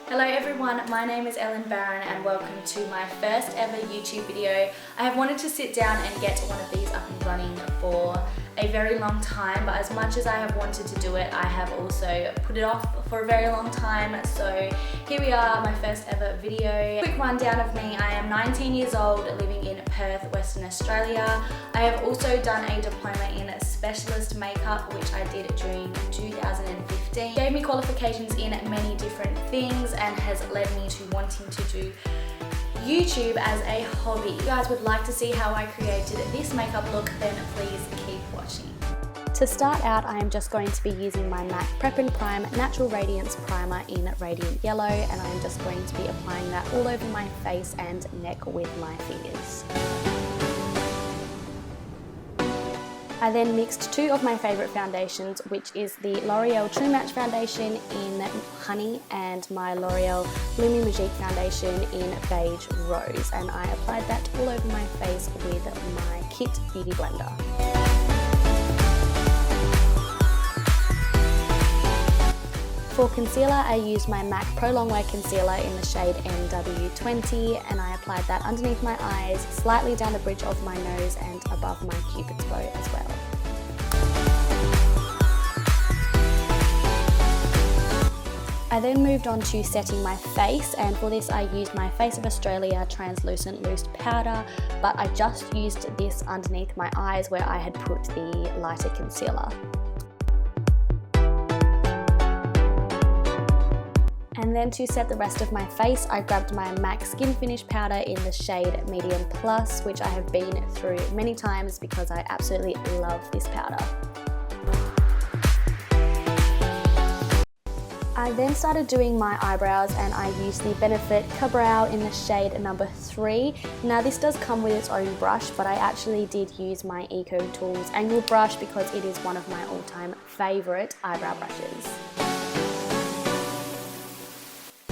Hello everyone, my name is Ellen Barron and welcome to my first ever YouTube video. I have wanted to sit down and get one of these up and running for a very long time, but as much as I have wanted to do it, I have also put it off for a very long time. So here we are, my first ever video. Quick rundown of me: I am 19 years old, living in Perth, Western Australia. I have also done a diploma in specialist makeup, which I did during 2015. It gave me qualifications in many different things and has led me to wanting to do YouTube as a hobby. If you guys would like to see how I created this makeup look, then please keep watching. To start out, I am just going to be using my M.A.C Prep and Prime Natural Radiance Primer in Radiant Yellow, and I am just going to be applying that all over my face and neck with my fingers. I then mixed two of my favourite foundations, which is the L'Oreal True Match Foundation in Honey and my L'Oreal Lumi Magique Foundation in Beige Rose, and I applied that all over my face with my Kit Beauty Blender. For concealer, I used my M.A.C Pro Longwear Concealer in the shade NW20, and I applied that underneath my eyes, slightly down the bridge of my nose and above my Cupid's bow as well. I then moved on to setting my face, and for this I used my Face of Australia Translucent Loose Powder, but I just used this underneath my eyes where I had put the lighter concealer. And then to set the rest of my face, I grabbed my M.A.C Skin Finish Powder in the shade Medium Plus, which I have been through many times because I absolutely love this powder. I then started doing my eyebrows, and I used the Benefit Brow in the shade number 3. Now this does come with its own brush, but I actually did use my Eco Tools angled brush because it is one of my all-time favourite eyebrow brushes.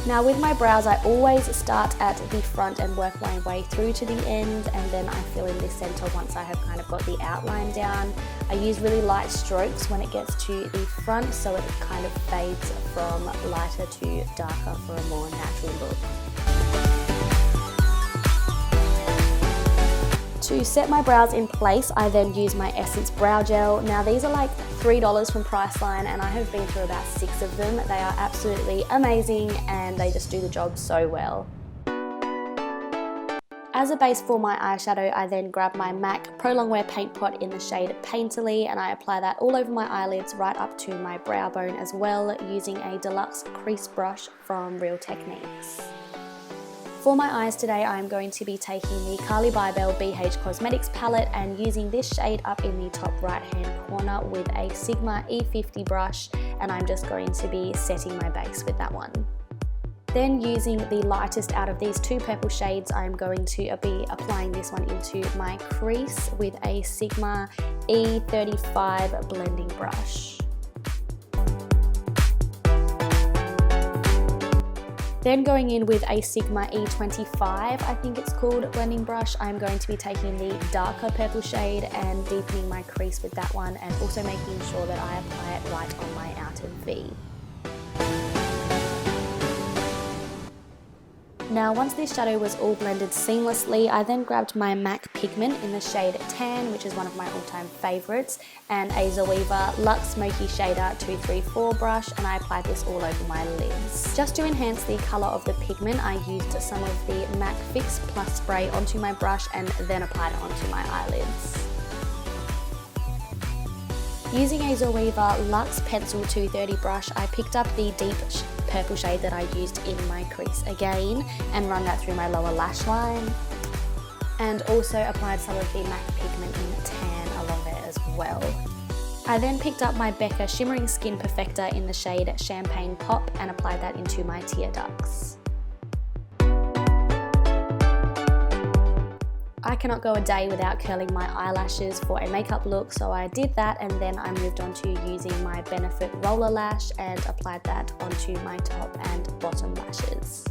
Now with my brows, I always start at the front and work my way through to the end, and then I fill in the centre once I have kind of got the outline down. I use really light strokes when it gets to the front, so it kind of fades from lighter to darker for a more natural look. To set my brows in place, I then use my Essence Brow Gel. Now these are like $3 from Priceline, and I have been through about 6 of them. They are absolutely amazing and they just do the job so well. As a base for my eyeshadow, I then grab my M.A.C Pro Longwear Paint Pot in the shade Painterly, and I apply that all over my eyelids right up to my brow bone as well, using a deluxe crease brush from Real Techniques. For my eyes today, I'm going to be taking the Carli Bybel BH Cosmetics palette and using this shade up in the top right hand corner with a Sigma E50 brush, and I'm just going to be setting my base with that one. Then using the lightest out of these two purple shades, I'm going to be applying this one into my crease with a Sigma E35 blending brush. Then going in with a Sigma E25, I think it's called, blending brush, I'm going to be taking the darker purple shade and deepening my crease with that one, and also making sure that I apply it right on my outer V. Now once this shadow was all blended seamlessly, I then grabbed my M.A.C Pigment in the shade Tan, which is one of my all-time favourites, and a Zoeva Luxe Smoky Shader 234 brush, and I applied this all over my lids. Just to enhance the colour of the pigment, I used some of the M.A.C Fix Plus spray onto my brush and then applied it onto my eyelids. Using a Zoeva Luxe Pencil 230 brush, I picked up the deep purple shade that I used in my crease again and run that through my lower lash line, and also applied some of the M.A.C Pigment in Tan along there as well. I then picked up my Becca Shimmering Skin Perfector in the shade Champagne Pop and applied that into my tear ducts. I cannot go a day without curling my eyelashes for a makeup look, so I did that, and then I moved on to using my Benefit Roller Lash and applied that onto my top and bottom lashes.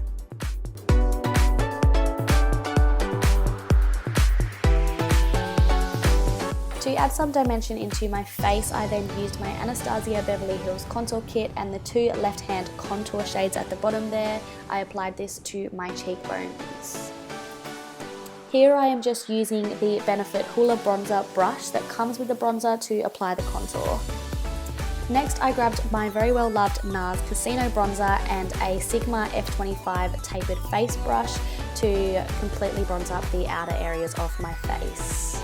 To add some dimension into my face, I then used my Anastasia Beverly Hills contour kit and the 2 left-hand contour shades at the bottom there. I applied this to my cheekbones. Here I am just using the Benefit Hoola bronzer brush that comes with the bronzer to apply the contour. Next, I grabbed my very well loved NARS Casino bronzer and a Sigma F25 tapered face brush to completely bronze up the outer areas of my face.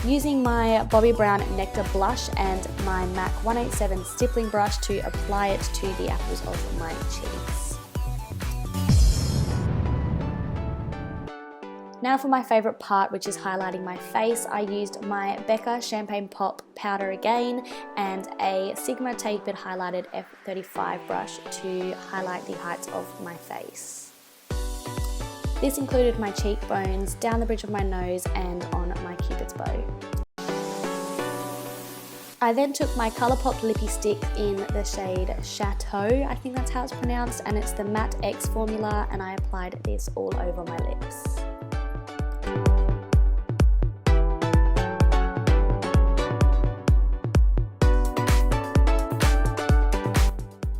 Using my Bobbi Brown Nectar blush and my M.A.C 187 stippling brush to apply it to the apples of my cheeks. Now for my favourite part, which is highlighting my face, I used my Becca Champagne Pop powder again and a Sigma tapered highlighted F35 brush to highlight the heights of my face. This included my cheekbones, down the bridge of my nose and on my cupid's bow. I then took my Colourpop lippy stick in the shade Chateau, I think that's how it's pronounced, and it's the Matte X formula, and I applied this all over my lips.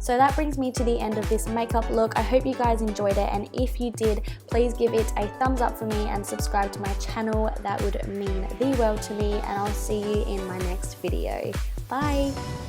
So that brings me to the end of this makeup look. I hope you guys enjoyed it, and if you did, please give it a thumbs up for me and subscribe to my channel. That would mean the world to me, and I'll see you in my next video. Bye!